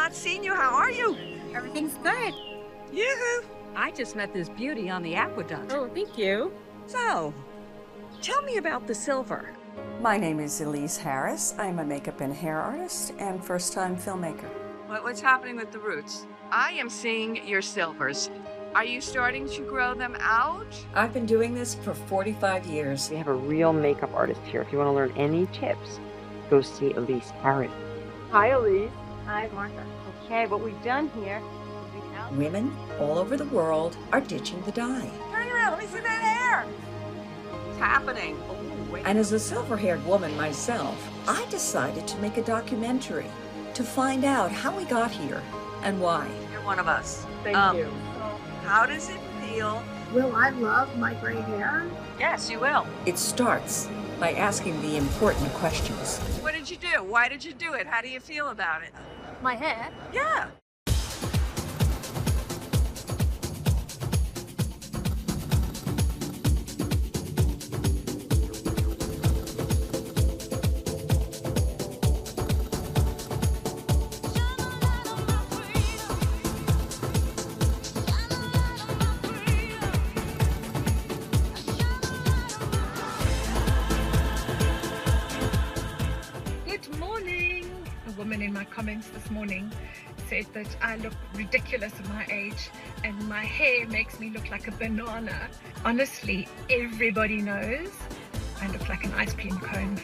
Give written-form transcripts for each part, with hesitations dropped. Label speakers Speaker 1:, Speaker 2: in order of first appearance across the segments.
Speaker 1: not seen you. How are you?
Speaker 2: Everything's good.
Speaker 1: Yoo-hoo. I just met this beauty on the aqueduct.
Speaker 2: Oh, thank you.
Speaker 1: So, tell me about the silver.
Speaker 3: My name is Elise Harris. I'm a makeup and hair artist and first-time filmmaker.
Speaker 1: What's happening with the roots? I am seeing your silvers. Are you starting to grow them out?
Speaker 3: I've been doing this for 45 years.
Speaker 4: We have a real makeup artist here. If you want to learn any tips, go see Elise Harris. Hi, Elise.
Speaker 2: Hi, Martha.
Speaker 4: Okay, what we've done here is we've now...
Speaker 3: Women all over the world are ditching the dye.
Speaker 1: Turn around, let me see that hair. It's happening. Oh, wait.
Speaker 3: And as a silver-haired woman myself, I decided to make a documentary to find out how we got here and why.
Speaker 1: You're one of us.
Speaker 4: Thank you.
Speaker 1: How does it feel?
Speaker 5: Will I love my gray hair?
Speaker 1: Yes, you will.
Speaker 3: It starts by asking the important questions.
Speaker 1: What did you do? Why did you do it? How do you feel about it?
Speaker 5: My hair?
Speaker 1: Yeah.
Speaker 5: Good morning. A woman in my comments this morning said that I look ridiculous at my age and my hair makes me look like a banana. Honestly, everybody knows I look like an ice cream cone.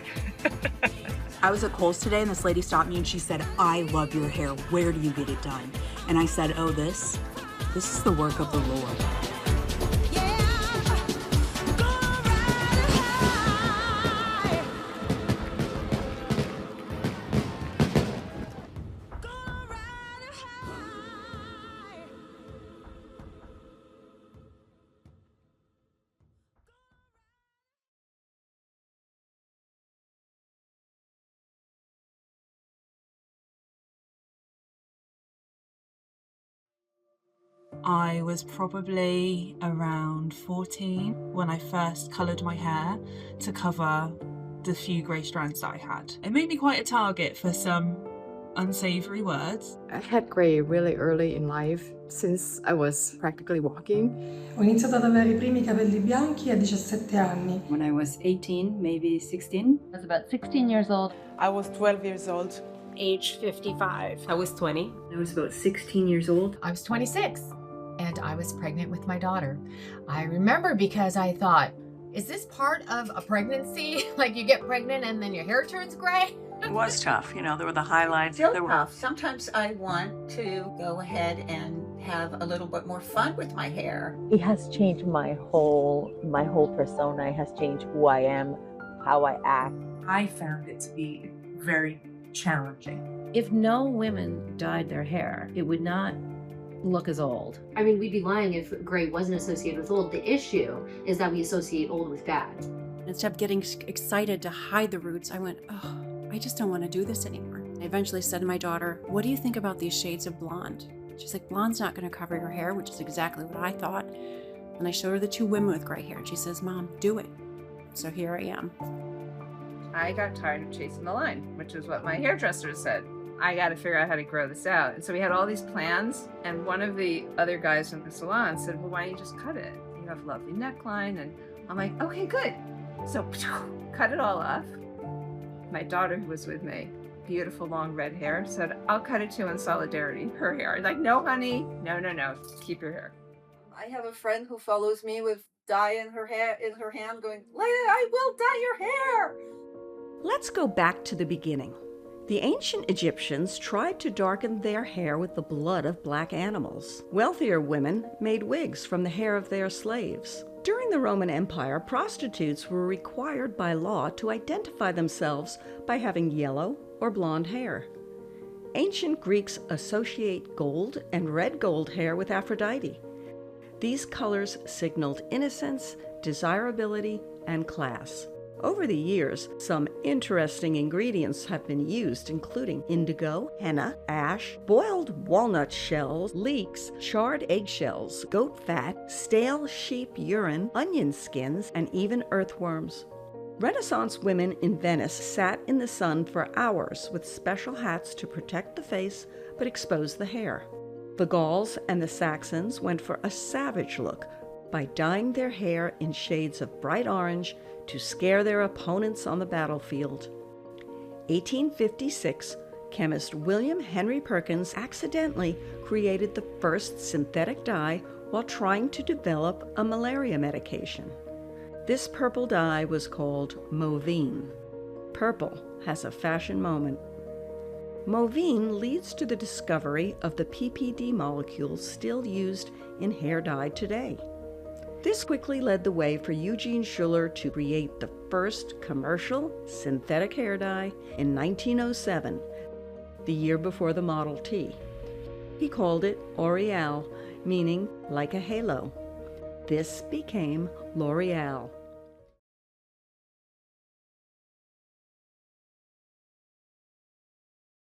Speaker 6: I was at Kohl's today and this lady stopped me and she said, "I love your hair. Where do you get it done?" And I said, "Oh, this is the work of the Lord." I was probably around 14 when I first coloured my hair to cover the few grey strands that I had. It made me quite a target for some unsavoury words.
Speaker 7: I had grey really early in life, since I was practically walking.
Speaker 8: Ho iniziato ad avere I primi capelli bianchi a 17 anni.
Speaker 9: When I was 18, maybe 16.
Speaker 10: I was about 16 years old.
Speaker 11: I was 12 years old.
Speaker 2: Age 55.
Speaker 10: I was 20.
Speaker 9: I was about 16 years old.
Speaker 12: I was 26 and I was pregnant with my daughter. I remember because I thought, is this part of a pregnancy? Like you get pregnant and then your hair turns gray?
Speaker 1: It was tough. You know, there were the highlights.
Speaker 3: Still tough. Sometimes I want to go ahead and have a little bit more fun with my hair.
Speaker 4: It has changed my whole persona. It has changed who I am, how I act.
Speaker 11: I found it to be very challenging.
Speaker 10: If no women dyed their hair, it would not look as old.
Speaker 13: I mean, we'd be lying if gray wasn't associated with old. The issue is that we associate old with bad.
Speaker 14: Instead of getting excited to hide the roots, I went, oh, I just don't want to do this anymore. I eventually said to my daughter, what do you think about these shades of blonde? She's like, blonde's not going to cover your hair, which is exactly what I thought. And I showed her the two women with gray hair, and she says, Mom, do it. So here I am.
Speaker 15: I got tired of chasing the line, which is what my hairdresser said. I got to figure out how to grow this out. And so we had all these plans, and one of the other guys from the salon said, well, why don't you just cut it? You have a lovely neckline. And I'm like, okay, good. So cut it all off. My daughter, who was with me, beautiful long red hair, said, I'll cut it too in solidarity. Her hair. Like, no, honey, no, keep your hair.
Speaker 16: I have a friend who follows me with dye in her hand going, I will dye your hair.
Speaker 17: Let's go back to the beginning. The ancient Egyptians tried to darken their hair with the blood of black animals. Wealthier women made wigs from the hair of their slaves. During the Roman Empire, prostitutes were required by law to identify themselves by having yellow or blonde hair. Ancient Greeks associate gold and red gold hair with Aphrodite. These colors signaled innocence, desirability, and class. Over the years, some interesting ingredients have been used, including indigo, henna, ash, boiled walnut shells, leeks, charred eggshells, goat fat, stale sheep urine, onion skins, and even earthworms. Renaissance women in Venice sat in the sun for hours with special hats to protect the face but expose the hair. The Gauls and the Saxons went for a savage look by dyeing their hair in shades of bright orange to scare their opponents on the battlefield. 1856, chemist William Henry Perkins accidentally created the first synthetic dye while trying to develop a malaria medication. This purple dye was called Movine. Purple has a fashion moment. Movine leads to the discovery of the PPD molecules still used in hair dye today. This quickly led the way for Eugene Schuller to create the first commercial synthetic hair dye in 1907, the year before the Model T. He called it Aureole, meaning like a halo. This became L'Oreal.